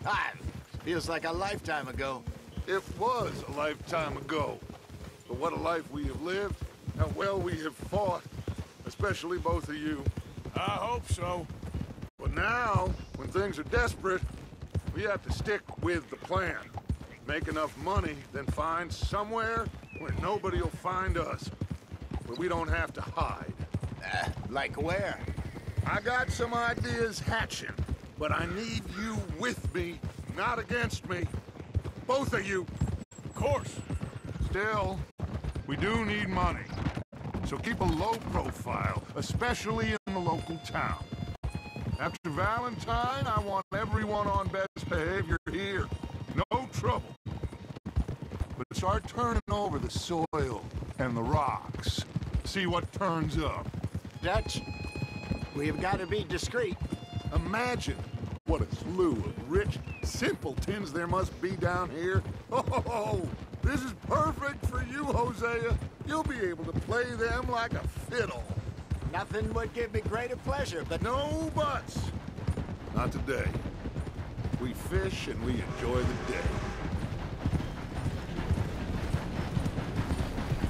God, feels like a lifetime ago. It was a lifetime ago. But what a life we have lived, how well we have fought, especially both of you. I hope so. But now, when things are desperate, we have to stick with the plan. Make enough money, then find somewhere where nobody will find us. Where we don't have to hide. Like where? I got some ideas hatching, but I need you with me, not against me. Both of you. Of course. Still, we do need money. So keep a low profile, especially in the local town. After Valentine, I want everyone on best behavior here. No trouble. But start turning over the soil and the rocks. See what turns up. Dutch, we've got to be discreet. Imagine what a slew of rich simpletons there must be down here. Oh, this is perfect for you, Hosea. You'll be able to play them like a fiddle. Nothing would give me greater pleasure, but... No buts. Not today. We fish and we enjoy the day.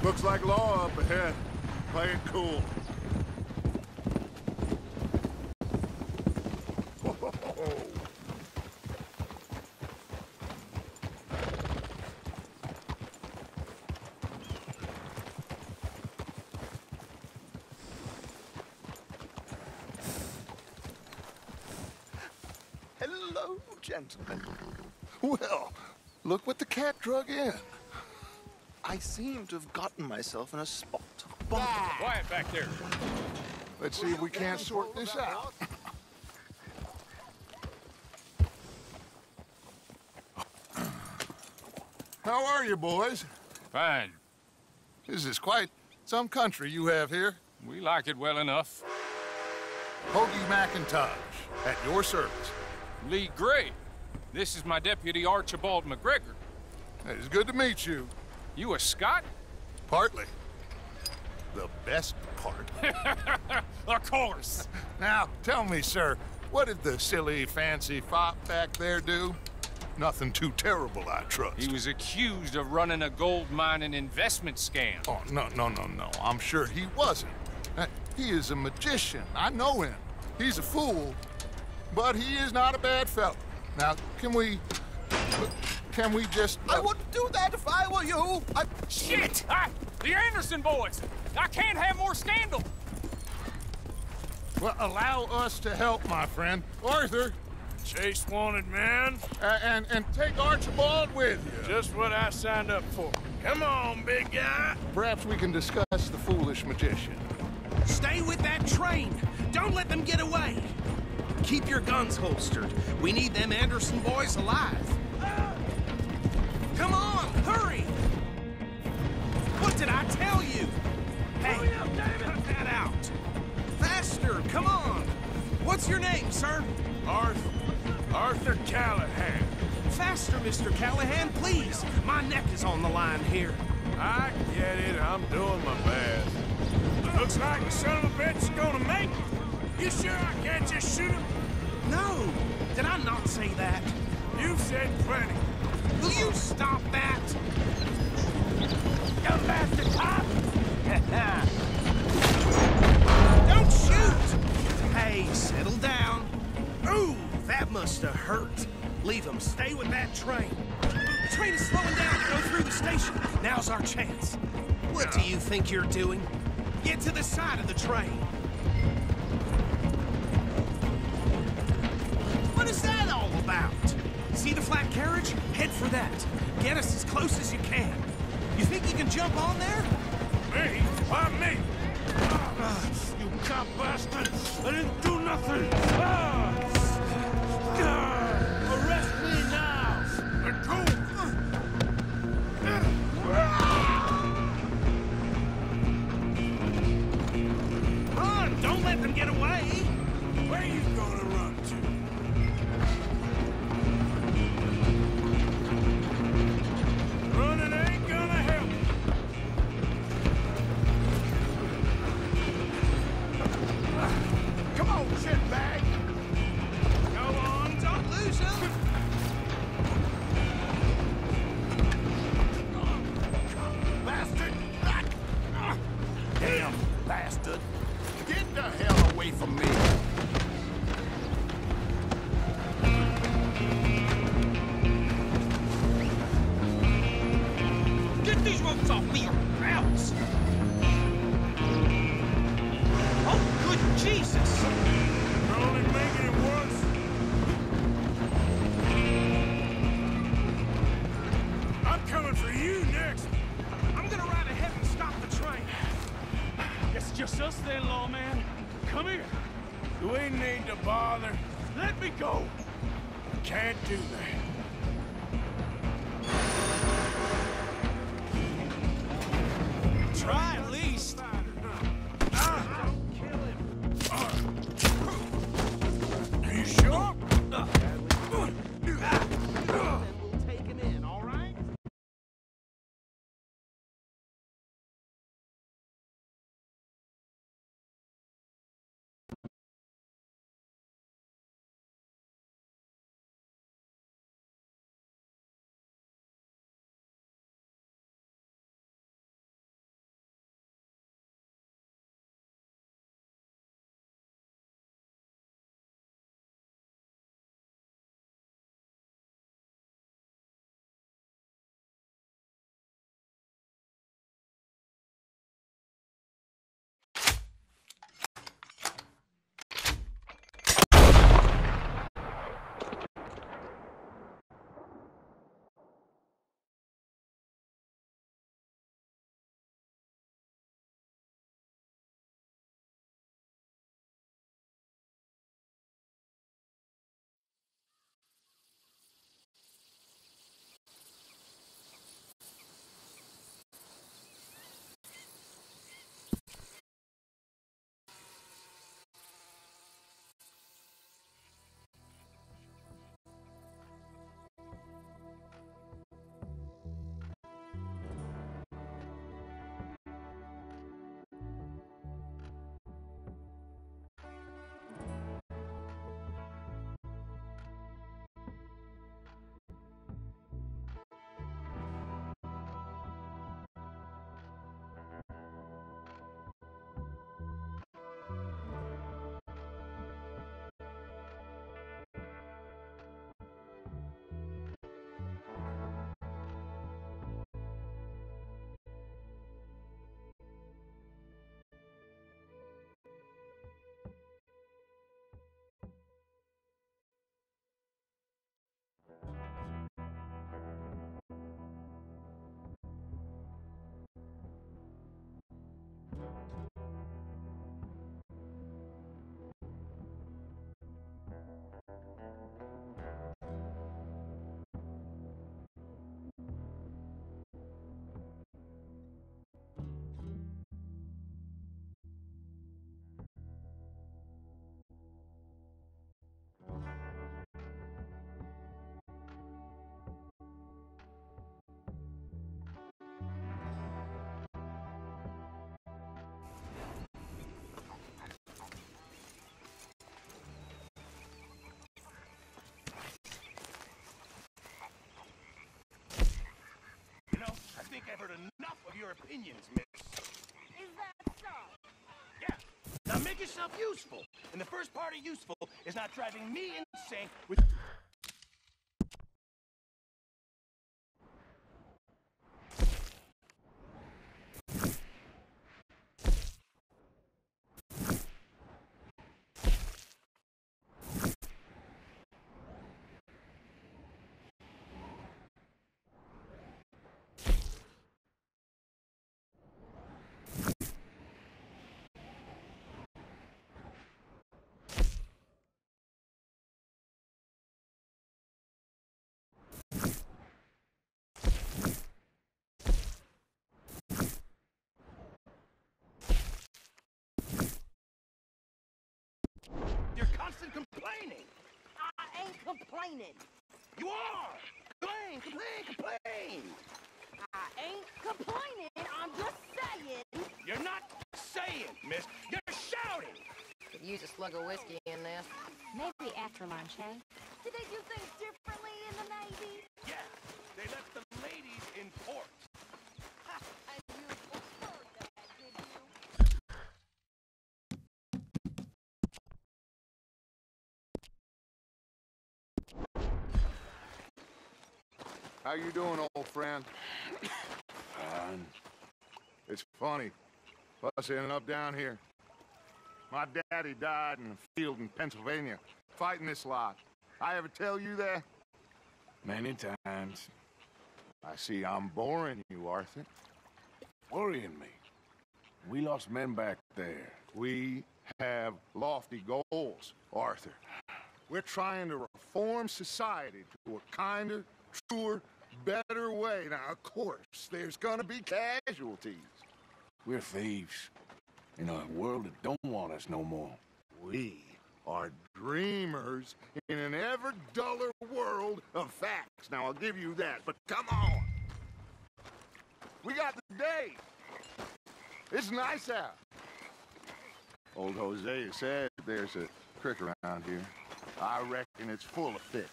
Looks like law up ahead. Play it cool. Hello, gentlemen. Well, look what the cat drug in. I seem to have gotten myself in a spot of bother. Quiet back there. Let's see if we can't sort this out. How are you, boys? Fine. This is quite some country you have here. We like it well enough. Hoagie McIntosh, at your service. Lee Gray. This is my deputy Archibald McGregor. It's good to meet you. You a Scot? Partly. The best part. Of course. Now, tell me, sir, what did the silly, fancy fop back there do? Nothing too terrible, I trust. He was accused of running a gold mining investment scam. Oh, no. I'm sure he wasn't. He is a magician. I know him. He's a fool, but he is not a bad fellow. Now, can we just... I wouldn't do that if I were you. Shit! The Anderson boys! I can't have more scandal! Well, allow us to help, my friend. Arthur. Chase wanted man. And take Archibald with you. Just what I signed up for. Come on, big guy. Perhaps we can discuss the foolish magician. Stay with that train. Don't let them get away. Keep your guns holstered. We need them Anderson boys alive. Come on, hurry! What did I tell you? Hey, cut that out. Faster, come on. What's your name, sir? Arthur Callahan. Faster, Mr. Callahan, please. My neck is on the line here. I get it. I'm doing my best. Looks like the son of a bitch is gonna make it. You sure I can't just shoot him? No, did I not say that? You've said plenty. Will you stop that? You bastard cop! Don't shoot! Hey, settle down. Ooh, that must have hurt. Leave them. Stay with that train. The train is slowing down to go through the station. Now's our chance. What do you think you're doing? Get to the side of the train. What is that all about? See the flat carriage? Head for that. Get us as close as you can. You think you can jump on there? Me? Why me? You cop bastard! I didn't do nothing! Arrest me now! Let go! Run! Don't let them get away! Where you gonna run to? Running ain't gonna help. Come on, shitbag. Go on, don't ain't need to bother. Let me go. Can't do that. Try at least. Are you sure? Then we'll take him in, all right? I think I've heard enough of your opinions, miss. Is that so? Yeah. Now make yourself useful. And the first part of useful is not driving me insane with... You're constant complaining. I ain't complaining. You are. Complain, complain, complain. I ain't complaining. I'm just saying. You're not saying, miss. You're shouting. Could use a slug of whiskey in this. Maybe after lunch, eh? Did they do things differently in the Navy? Yeah, they left the ladies in port. And you preferred that, did you? How you doing, old friend? It's funny. Us ending up down here. My daddy died in a field in Pennsylvania, fighting this lot. I ever tell you that? Many times. I see I'm boring you, Arthur. Worrying me. We lost men back there. We have lofty goals, Arthur. We're trying to reform society to a kinder, truer, better way. Now, of course, there's gonna be casualties. We're thieves in a world that don't want us no more. We are dreamers in an ever duller world of facts. Now, I'll give you that, but come on. We got the day. It's nice out. Old Hosea said there's a creek around here. I reckon it's full of fish.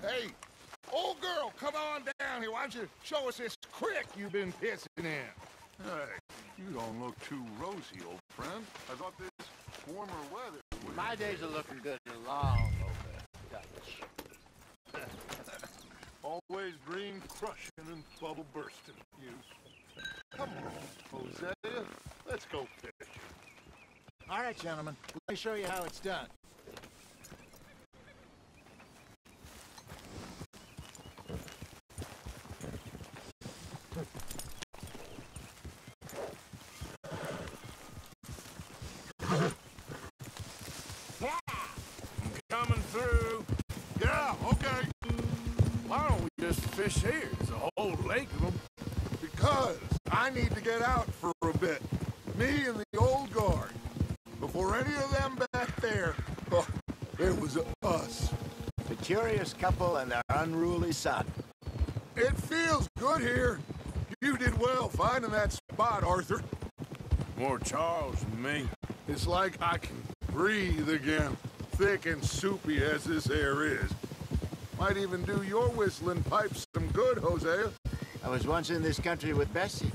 Hey, old girl, come on down here. Why don't you show us this creek you've been pissing in? Hey, you don't look too rosy, old friend. I thought this warmer weather would... My days are looking good and long over. Dutch. Always dream crushing and bubble bursting, you. Come on, Hosea. Let's go fish. All right, gentlemen. Let me show you how it's done. Coming through. Yeah, okay. Why don't we just fish here? There's a whole lake of them. Because I need to get out for a bit. Me and the old guard. Before any of them back there, oh, it was us. The curious couple and their unruly son. It feels good here. You did well finding that spot, Arthur. More Charles than me. It's like I can breathe again. Thick and soupy as this air is. Might even do your whistling pipes some good, Hosea. I was once in this country with Bessie.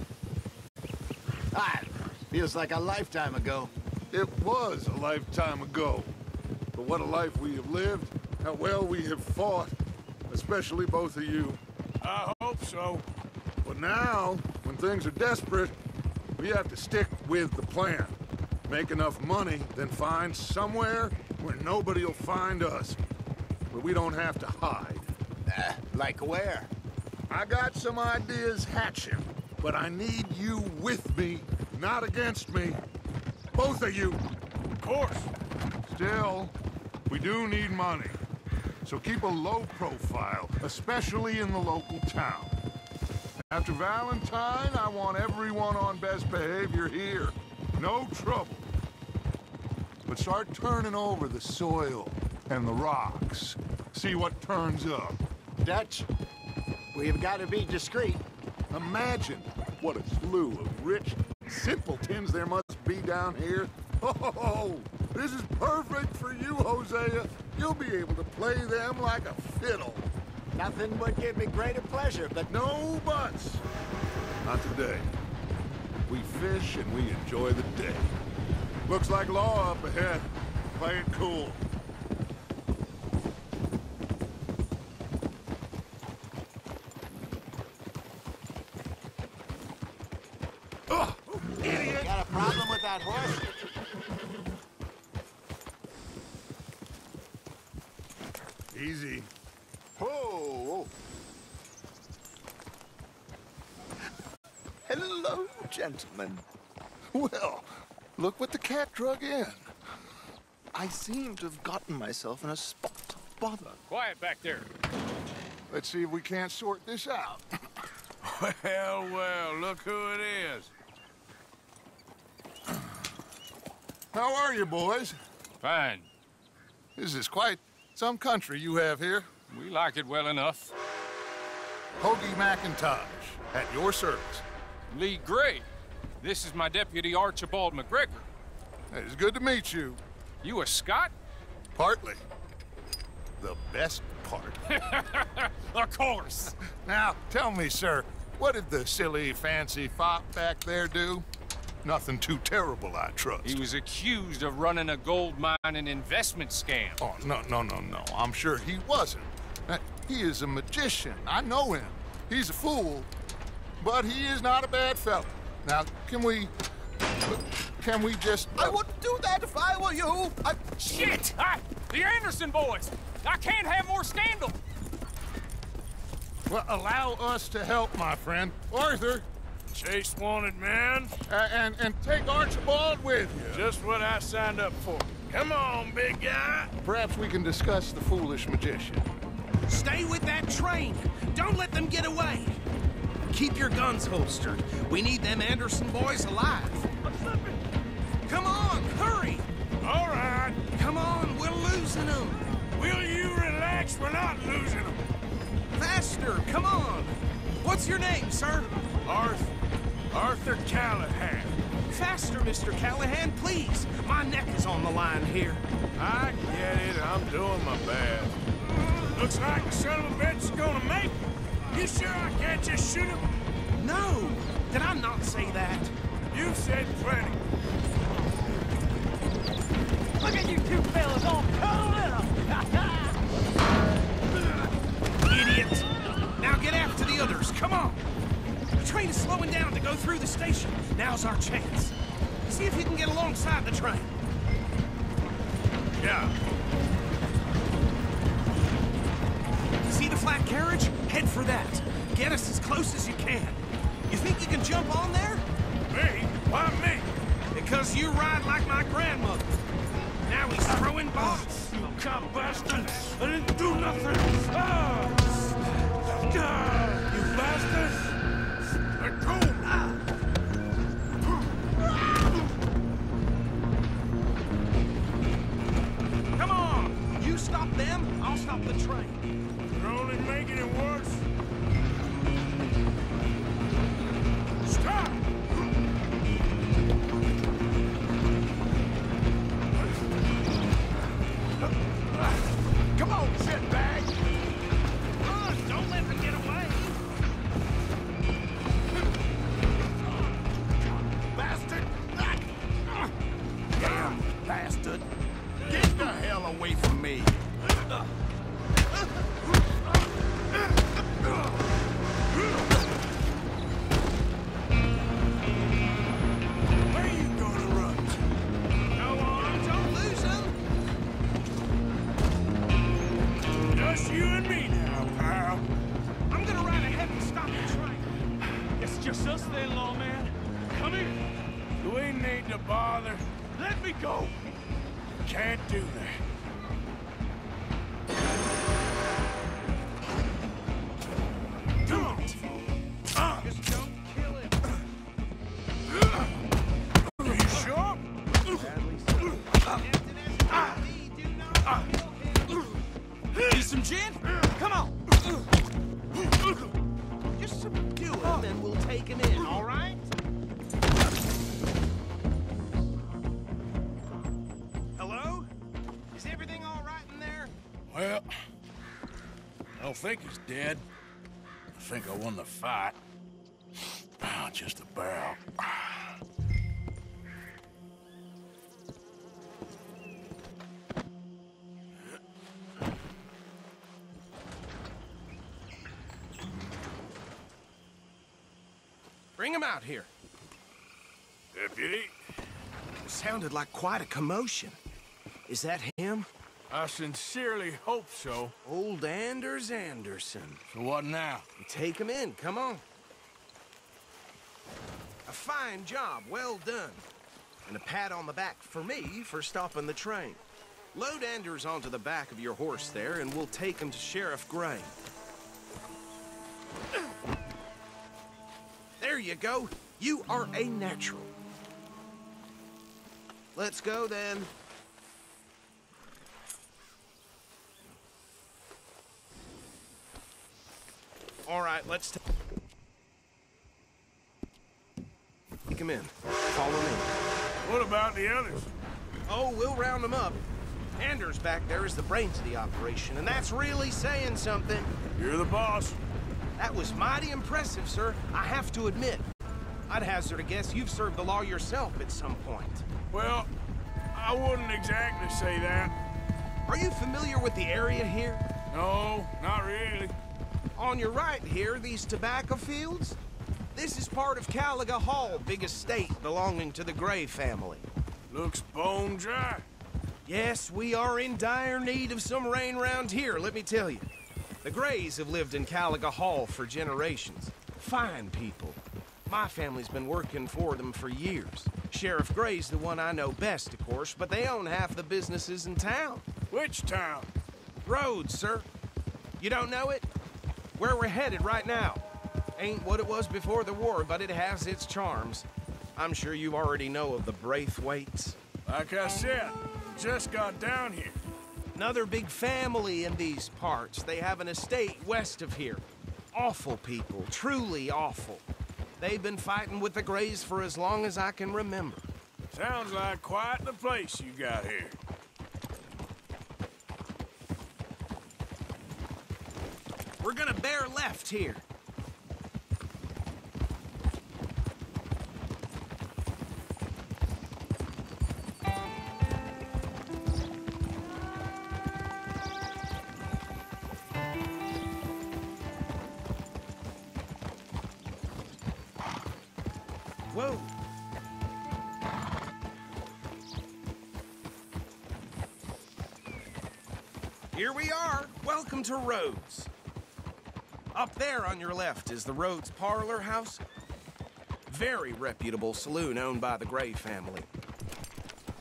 Feels like a lifetime ago. It was a lifetime ago. But what a life we have lived. How well we have fought. Especially both of you. I hope so. But now, when things are desperate, we have to stick with the plan. Make enough money, then find somewhere where nobody will find us. Where we don't have to hide. Like where? I got some ideas hatching, but I need you with me, not against me. Both of you. Of course. Still, we do need money. So keep a low profile, especially in the local town. After Valentine, I want everyone on best behavior here. No trouble. But start turning over the soil and the rocks. See what turns up. Dutch, we've got to be discreet. Imagine what a slew of rich simpletons there must be down here. Oh, this is perfect for you, Hosea. You'll be able to play them like a fiddle. Nothing would give me greater pleasure, but No buts. Not today. We fish and we enjoy the day. Looks like law up ahead. Play it cool. Ugh, idiot! got a problem with that horse? Easy. Oh, Hello, gentlemen. Well, look what the cat drug in. I seem to have gotten myself in a spot of bother. Quiet back there. Let's see if we can't sort this out. Well, look who it is. How are you, boys? Fine. This is quite some country you have here. We like it well enough. Hoagie McIntosh, at your service. Lee Gray. This is my deputy, Archibald McGregor. It's good to meet you. You a Scot? Partly. The best part. Of course. Now, tell me, sir, what did the silly, fancy fop back there do? Nothing too terrible, I trust. He was accused of running a gold mine and investment scam. Oh, no. I'm sure he wasn't. He is a magician. I know him. He's a fool, but he is not a bad fellow. Now, can we can we just... I wouldn't do that if I were you. Shit! The Anderson boys! I can't have more scandal! Well, allow us to help, my friend. Arthur, Chase wanted man. and take Archibald with you. Just what I signed up for. Come on, big guy. Perhaps we can discuss the foolish magician. Stay with that train. Don't let them get away. Keep your guns holstered. We need them Anderson boys alive. Come on, hurry! All right. Come on, we're losing them. Will you relax? We're not losing them. Faster, come on. What's your name, sir? Arthur Callahan. Faster, Mr. Callahan, please. My neck is on the line here. I get it. I'm doing my best. Looks like the son of a bitch is gonna make it. You sure I can't just shoot him? No! Did I not say that? You said plenty. Look at you two fellas all cuddled up! Idiot! Now get after the others, come on! The train is slowing down to go through the station. Now's our chance. See if you can get alongside the train. Yeah. See the flat carriage? Head for that. Get us as close as you can. You think you can jump on there? Me? Why me? Because you ride like my grandmother. Now he's throwing bombs. You cop bastard! I didn't do nothing! Ah! You bastard! Let go! Come on! You stop them, I'll stop the train. You're only making it worse. Stop! Come on, shitbag! Run! Don't let them get away! Bastard! Damn bastard! Get the hell away from me! Where are you gonna run? Go on, don't lose them! Just you and me now, pal. I'm gonna ride ahead and stop the train. It's just us then, lawman. Come here. Do we need to bother? Let me go. Can't do that. Come on. Just don't kill him. Are you sure? Need some gin? Come on. Just subdue him and we'll take him in, all right? Hello? Is everything all right in there? Well, I don't think he's dead. I think I won the fight. Just about. Bring him out here. Deputy, It sounded like quite a commotion. Is that him? I sincerely hope so. Old Anders Anderson. So what now? Take him in, come on. A fine job, well done. And a pat on the back for me for stopping the train. Load Anders onto the back of your horse there, and we'll take him to Sheriff Gray. There you go. You are a natural. Let's go, then. All right, let's take him in. Follow me. What about the others? Oh, we'll round them up. Anders back there is the brains of the operation, and that's really saying something. You're the boss. That was mighty impressive, sir. I have to admit. I'd hazard a guess you've served the law yourself at some point. Well, I wouldn't exactly say that. Are you familiar with the area here? No, not really. On your right here, these tobacco fields? This is part of Caliga Hall, big estate belonging to the Gray family. Looks bone dry. Yes, we are in dire need of some rain round here, let me tell you. The Grays have lived in Caliga Hall for generations. Fine people. My family's been working for them for years. Sheriff Gray's the one I know best, of course, but they own half the businesses in town. Which town? Rhodes, sir. You don't know it? Where we're headed right now. Ain't what it was before the war, but it has its charms. I'm sure you already know of the Braithwaites. Like I said, just got down here. Another big family in these parts. They have an estate west of here. Awful people, truly awful. They've been fighting with the Grays for as long as I can remember. Sounds like quite the place you got here. We're gonna bear left here. Whoa. Here we are. Welcome to Rhodes. Up there on your left is the Rhodes Parlor House. Very reputable saloon owned by the Gray family.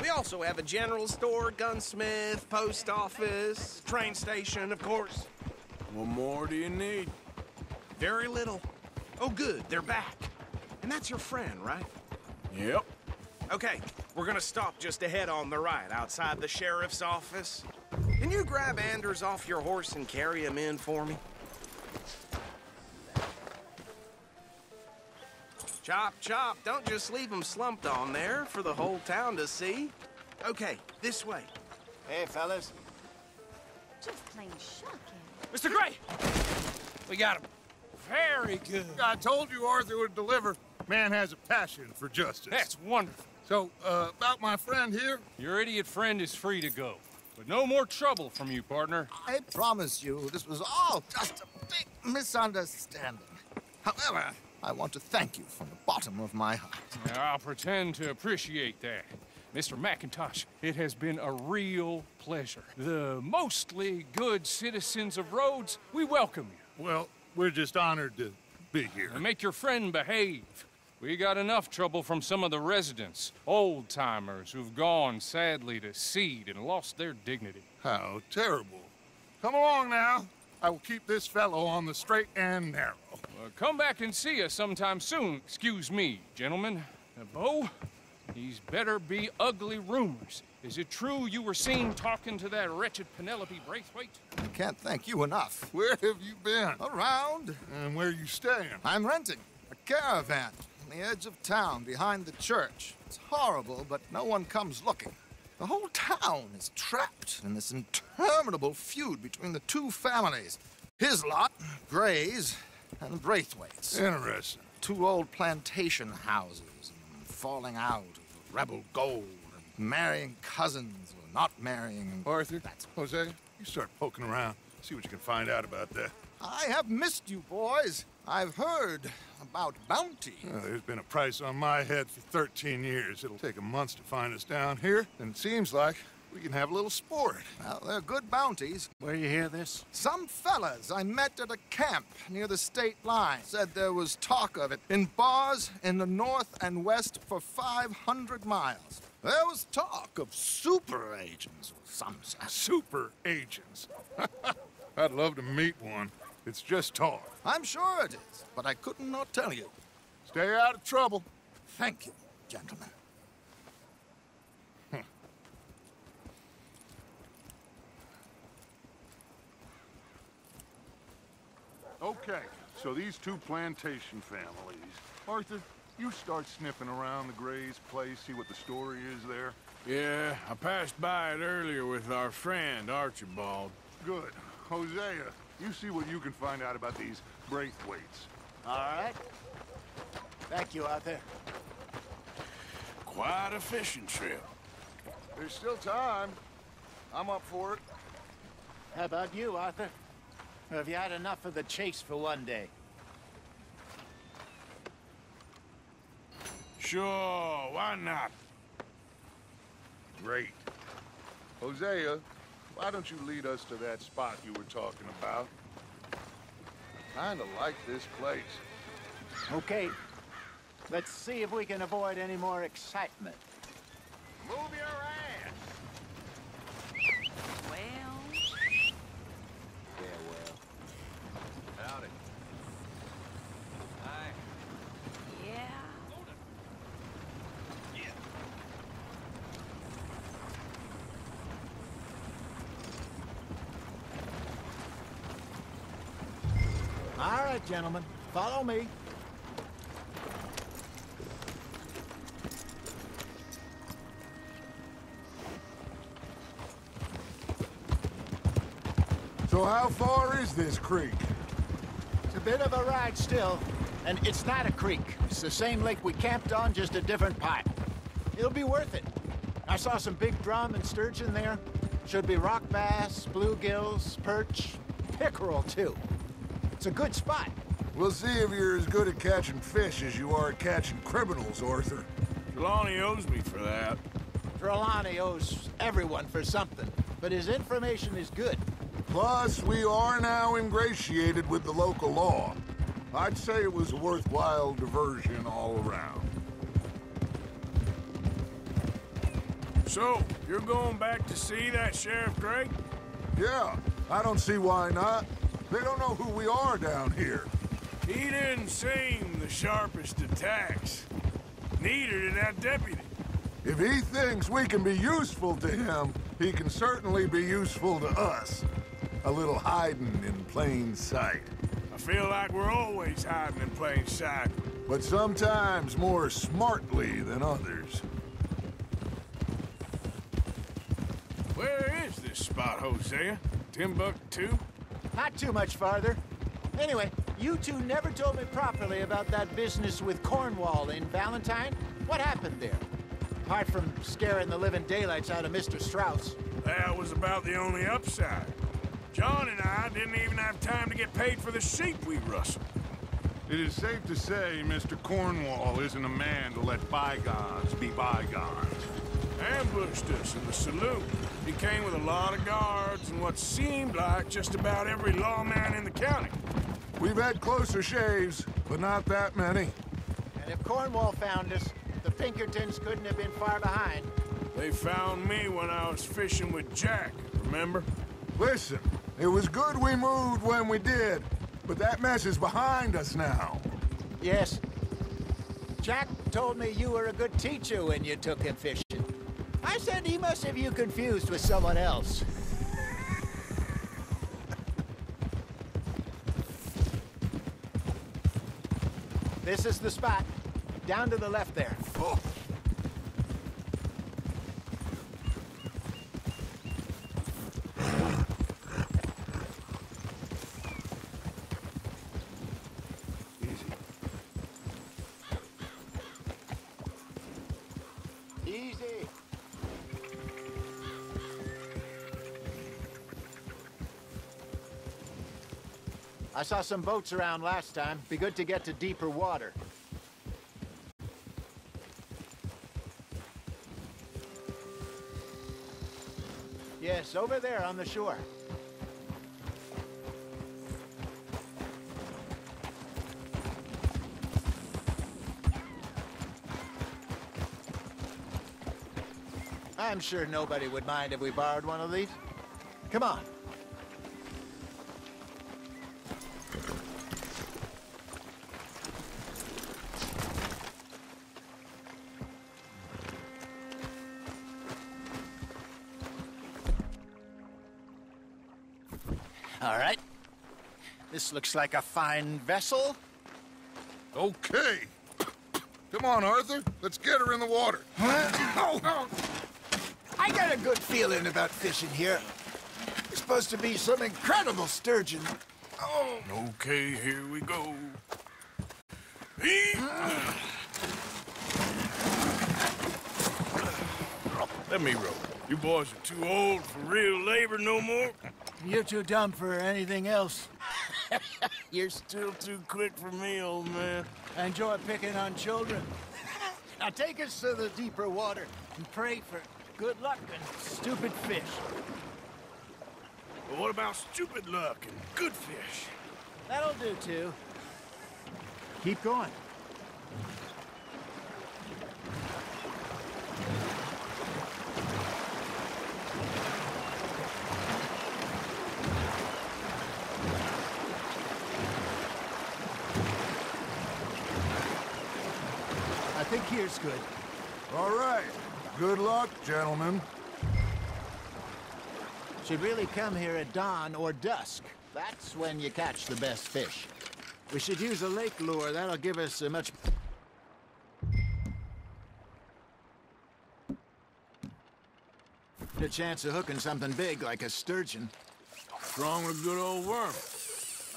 We also have a general store, gunsmith, post office, train station, of course. What more do you need? Very little. Oh, good, they're back. And that's your friend, right? Yep. Okay, we're gonna stop just ahead on the right, outside the sheriff's office. Can you grab Anders off your horse and carry him in for me? Chop, chop, don't just leave him slumped on there for the whole town to see. Okay, this way. Hey, fellas. Just plain shocking. Mr. Gray! We got him. Very good. I told you Arthur would deliver. Man has a passion for justice. That's wonderful. So, about my friend here? Your idiot friend is free to go. But no more trouble from you, partner. I promise you, this was all just a big misunderstanding. However, I want to thank you from the bottom of my heart. I'll pretend to appreciate that. Mr. McIntosh, it has been a real pleasure. The mostly good citizens of Rhodes, we welcome you. Well, we're just honored to be here. And make your friend behave. We got enough trouble from some of the residents, old-timers who've gone, sadly, to seed and lost their dignity. How terrible. Come along now. I will keep this fellow on the straight and narrow. Come back and see us sometime soon. Excuse me, gentlemen. Bo, these better be ugly rumors. Is it true you were seen talking to that wretched Penelope Braithwaite? I can't thank you enough. Where have you been? Around. And where are you staying? I'm renting a caravan on the edge of town behind the church. It's horrible, but no one comes looking. The whole town is trapped in this interminable feud between the two families. His lot, Gray's, and the Braithwaites. Interesting. Two old plantation houses, and falling out of rebel gold, and marrying cousins or not marrying. Arthur, That's Jose, you start poking around. See what you can find out about that. I have missed you, boys. I've heard about bounty. There's been a price on my head for 13 years. It'll take a month to find us down here, and it seems like we can have a little sport. Well, they're good bounties. Where you hear this? Some fellas I met at a camp near the state line said there was talk of it in bars in the north and west for 500 miles. There was talk of super agents or some such. Super agents. I'd love to meet one. It's just talk. I'm sure it is, but I could not tell you. Stay out of trouble. Thank you, gentlemen. Okay, so these two plantation families. Arthur, you start sniffing around the Gray's place, see what the story is there. Yeah, I passed by it earlier with our friend, Archibald. Good. Hosea, you see what you can find out about these Braithwaites. All right. Thank you, Arthur. Quite a fishing trip. There's still time. I'm up for it. How about you, Arthur? Or have you had enough of the chase for one day? Sure, why not? Great. Hosea, why don't you lead us to that spot you were talking about? Kinda like this place. Okay. Let's see if we can avoid any more excitement. Move your ass! Well, Yeah, well. Howdy. Hi. yeah. All right, gentlemen. Follow me. So how far is this creek? It's a bit of a ride still, and it's not a creek. It's the same lake we camped on, just a different pipe. It'll be worth it. I saw some big drum and sturgeon there. Should be rock bass, bluegills, perch, pickerel too. It's a good spot. We'll see if you're as good at catching fish as you are at catching criminals, Arthur. Trelawney owes me for that. Trelawney owes everyone for something, but his information is good. Plus, we are now ingratiated with the local law. I'd say it was a worthwhile diversion all around. So, you're going back to see that Sheriff Gray? Yeah, I don't see why not. They don't know who we are down here. He didn't seem the sharpest attacks. Neither did that deputy. If he thinks we can be useful to him, he can certainly be useful to us. A little hiding in plain sight. I feel like we're always hiding in plain sight. But sometimes more smartly than others. Where is this spot, Hosea? Timbuktu? Not too much farther. Anyway, you two never told me properly about that business with Cornwall in Valentine. What happened there? Apart from scaring the living daylights out of Mr. Strauss. That was about the only upside. John and I didn't even have time to get paid for the sheep we rustled. It is safe to say Mr. Cornwall isn't a man to let bygones be bygones. Ambushed us in the saloon. He came with a lot of guards and what seemed like just about every lawman in the county. We've had closer shaves, but not that many. And if Cornwall found us, the Pinkertons couldn't have been far behind. They found me when I was fishing with Jack, remember? Listen, it was good we moved when we did, but that mess is behind us now. Yes. Jack told me you were a good teacher when you took him fishing. I said he must have you confused with someone else. This is the spot. Down to the left there. Oh. Easy. I saw some boats around last time. Be good to get to deeper water. Yes, over there on the shore. I'm sure nobody would mind if we borrowed one of these. Come on. All right. This looks like a fine vessel. Okay. Come on, Arthur. Let's get her in the water. Oh. I got a good feeling about fishing here. There's supposed to be some incredible sturgeon. Oh. Okay, here we go. Let me row. You boys are too old for real labor no more. You're too dumb for anything else. You're still too quick for me, old man. I enjoy picking on children. Now take us to the deeper water and pray for good luck and stupid fish. But what about stupid luck and good fish? That'll do, too. Keep going. I think here's good. All right. Good luck, gentlemen. Should really come here at dawn or dusk. That's when you catch the best fish. We should use a lake lure. That'll give us a much... a chance of hooking something big like a sturgeon. What's wrong with good old worm?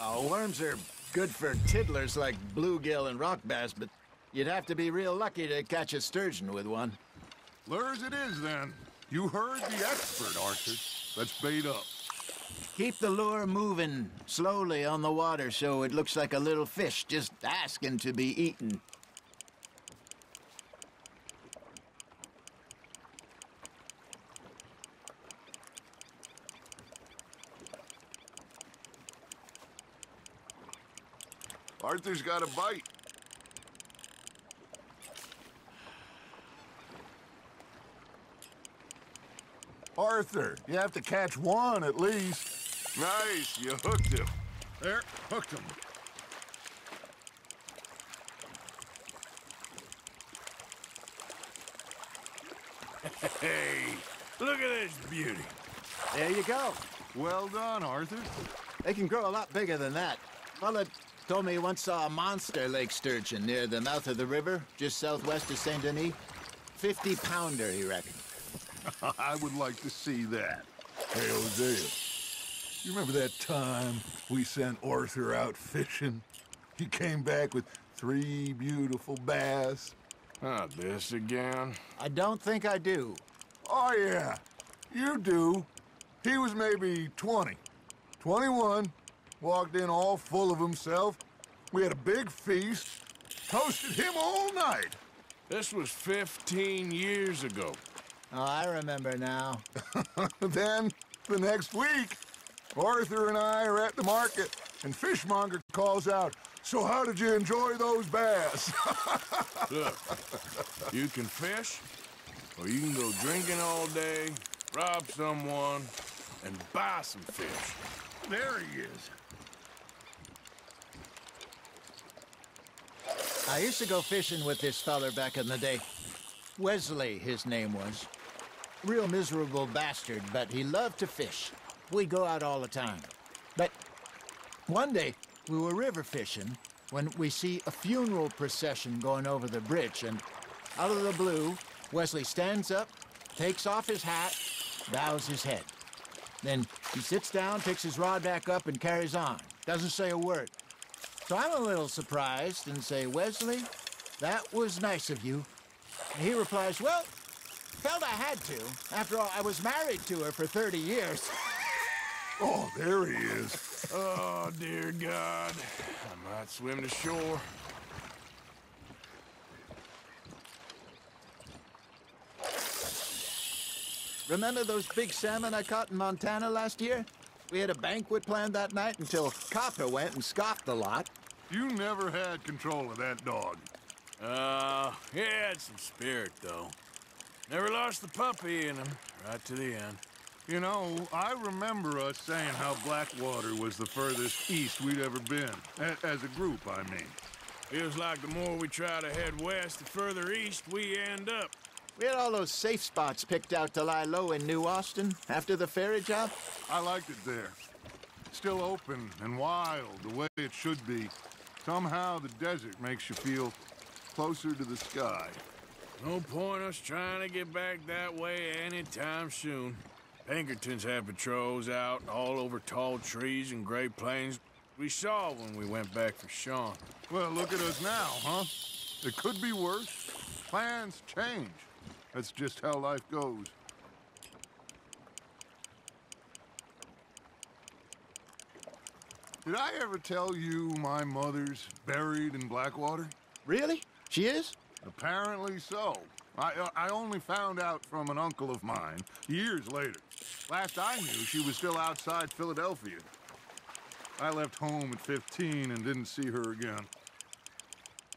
Oh, worms are good for tiddlers like bluegill and rock bass, but you'd have to be real lucky to catch a sturgeon with one. Lures it is, then. You heard the expert, Arthur. Let's bait up. Keep the lure moving slowly on the water so it looks like a little fish just asking to be eaten. Arthur's got a bite. Arthur, you have to catch one at least. Nice, you hooked him. There, hooked him. Hey, look at this beauty. There you go. Well done, Arthur. They can grow a lot bigger than that. Fella told me he once saw a monster lake sturgeon near the mouth of the river, just southwest of Saint Denis. 50-pounder, he reckoned. I would like to see that. Hey, Hosea, you remember that time we sent Arthur out fishing? He came back with 3 beautiful bass. Not this again. I don't think I do. Oh, yeah, you do. He was maybe 20, 21, walked in all full of himself. We had a big feast, toasted him all night. This was 15 years ago. Oh, I remember now. Then, the next week, Arthur and I are at the market, and Fishmonger calls out, "So how did you enjoy those bass?" Look, you can fish, or you can go drinking all day, rob someone, and buy some fish. There he is. I used to go fishing with this feller back in the day. Wesley, his name was. Real miserable bastard, but he loved to fish. We'd go out all the time. But one day, we were river fishing when we see a funeral procession going over the bridge, and out of the blue, Wesley stands up, takes off his hat, bows his head. Then he sits down, picks his rod back up, and carries on. Doesn't say a word. So I'm a little surprised and say, "Wesley, that was nice of you." And he replies, "Well, felt I had to. After all, I was married to her for 30 years. Oh, there he is. Oh, dear God. I might swim to shore. Remember those big salmon I caught in Montana last year? We had a banquet planned that night until Copper went and scoffed the lot. You never had control of that dog. He had some spirit, though. Never lost the puppy in him, right to the end. You know, I remember us saying how Blackwater was the furthest east we'd ever been. As a group, I mean. Feels like the more we try to head west, the further east we end up. We had all those safe spots picked out to lie low in New Austin after the ferry job. I liked it there. Still open and wild, the way it should be. Somehow the desert makes you feel closer to the sky. No point us trying to get back that way anytime soon. Pinkertons had patrols out all over tall trees and Great Plains. We saw when we went back for Sean. Well, look at us now, huh? It could be worse. Plans change. That's just how life goes. Did I ever tell you my mother's buried in Blackwater? Really? She is? Apparently so. I only found out from an uncle of mine years later. Last I knew, she was still outside Philadelphia. I left home at 15 and didn't see her again.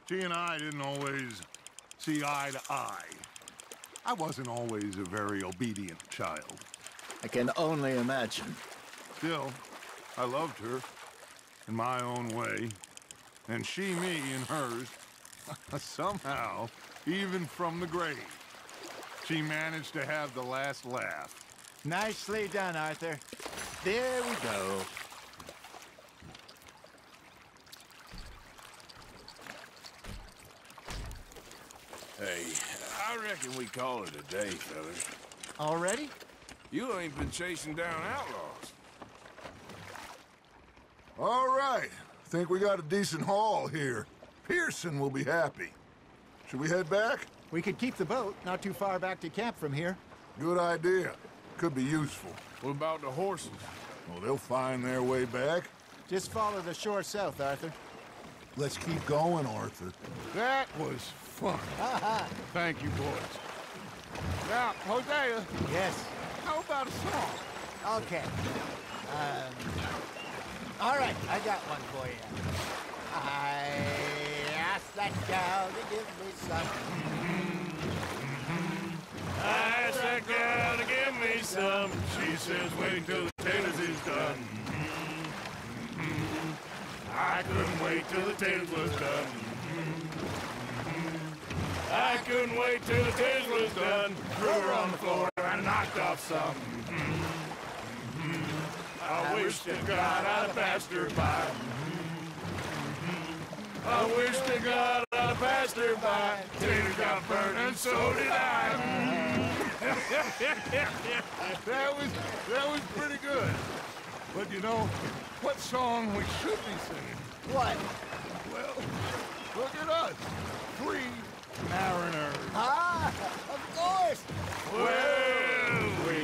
She and I didn't always see eye to eye. I wasn't always a very obedient child. I can only imagine. Still, I loved her in my own way, and she me in hers. Somehow, even from the grave, she managed to have the last laugh. Nicely done, Arthur. There we go. Hey, I reckon we call it a day, fellas. Already? You ain't been chasing down outlaws. All right. Think we got a decent haul here. Pearson will be happy. Should we head back? We could keep the boat not too far back to camp from here. Good idea. Could be useful. What about the horses? Well, they'll find their way back. Just follow the shore south, Arthur. Let's keep going, Arthur. That was fun. Thank you, boys. Now, Hosea, Yes. how about a song? Okay. All right, I got one for you. I asked that gal to give me some. I asked that girl to give me some. She says, wait till the taters is done. I couldn't wait till the taters was done. I couldn't wait till the taters was done. Threw her on the floor and knocked off some. I wish to God I'd have passed her by. I wish to God I'd have passed her by. Tater got burned and so did I. That was pretty good. But you know, what song we should be singing? What? Well, look at us. Free mariners. Ah, of course. Well, we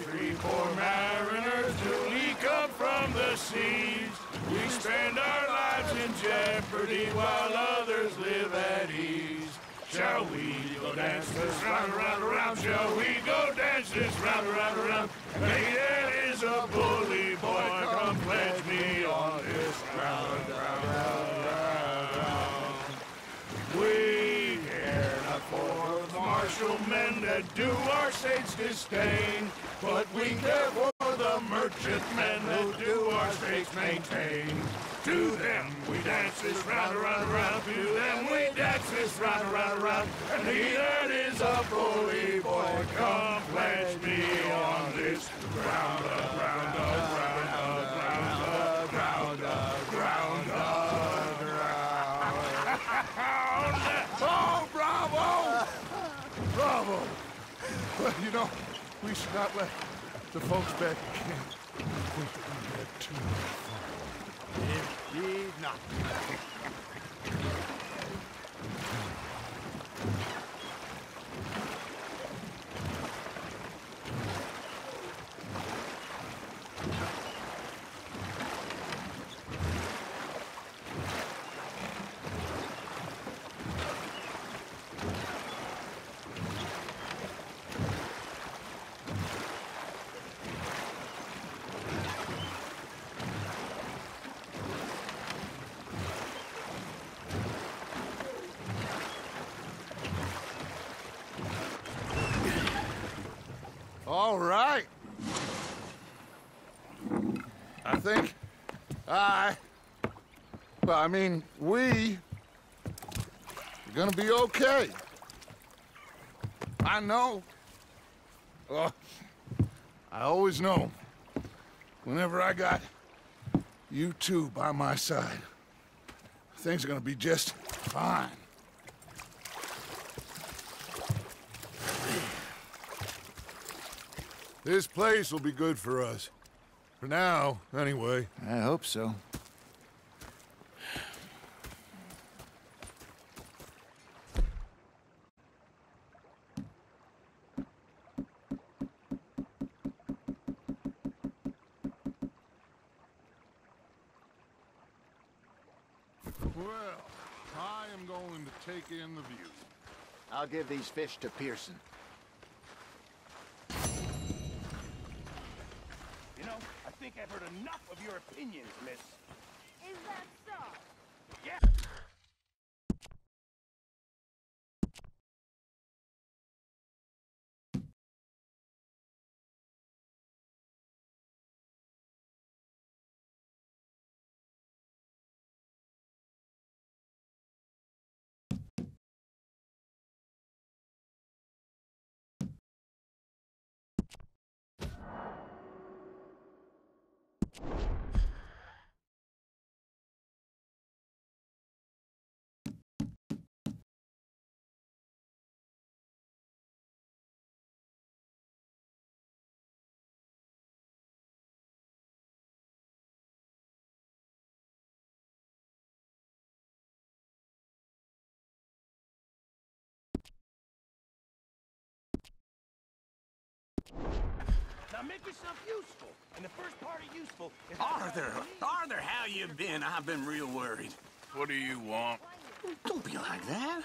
three poor mariners duly come from the seas. We spend our lives in jeopardy while others live at ease. Shall we go dance this round, around, around? Shall we go dance this round, around, around? Hey, there is a bully boy, come pledge me on this round, round, round, round. We care not for the martial men that do our state's disdain, but we care for the merchant men who do our states maintain. To them we dance this round, around, around. To them we dance this round, around, around. And he that is a bully boy, come pledge me on this round up, round up, round up, round up, round up, round up, round up. Oh, bravo! Bravo! Well, you know, we should not let the folks back at camp think that we had too much fun. Indeed not. All right. I think we are gonna be okay. I know. Well, I always know. Whenever I got you two by my side, things are gonna be just fine. This place will be good for us. For now, anyway. I hope so. Well, I am going to take in the view. I'll give these fish to Pearson. You know, I think I've heard enough of your opinions, miss. Is that so? Yeah. Now make yourself useful. And the first part of useful is... Arthur, how you been? I've been real worried. What do you want? Don't be like that.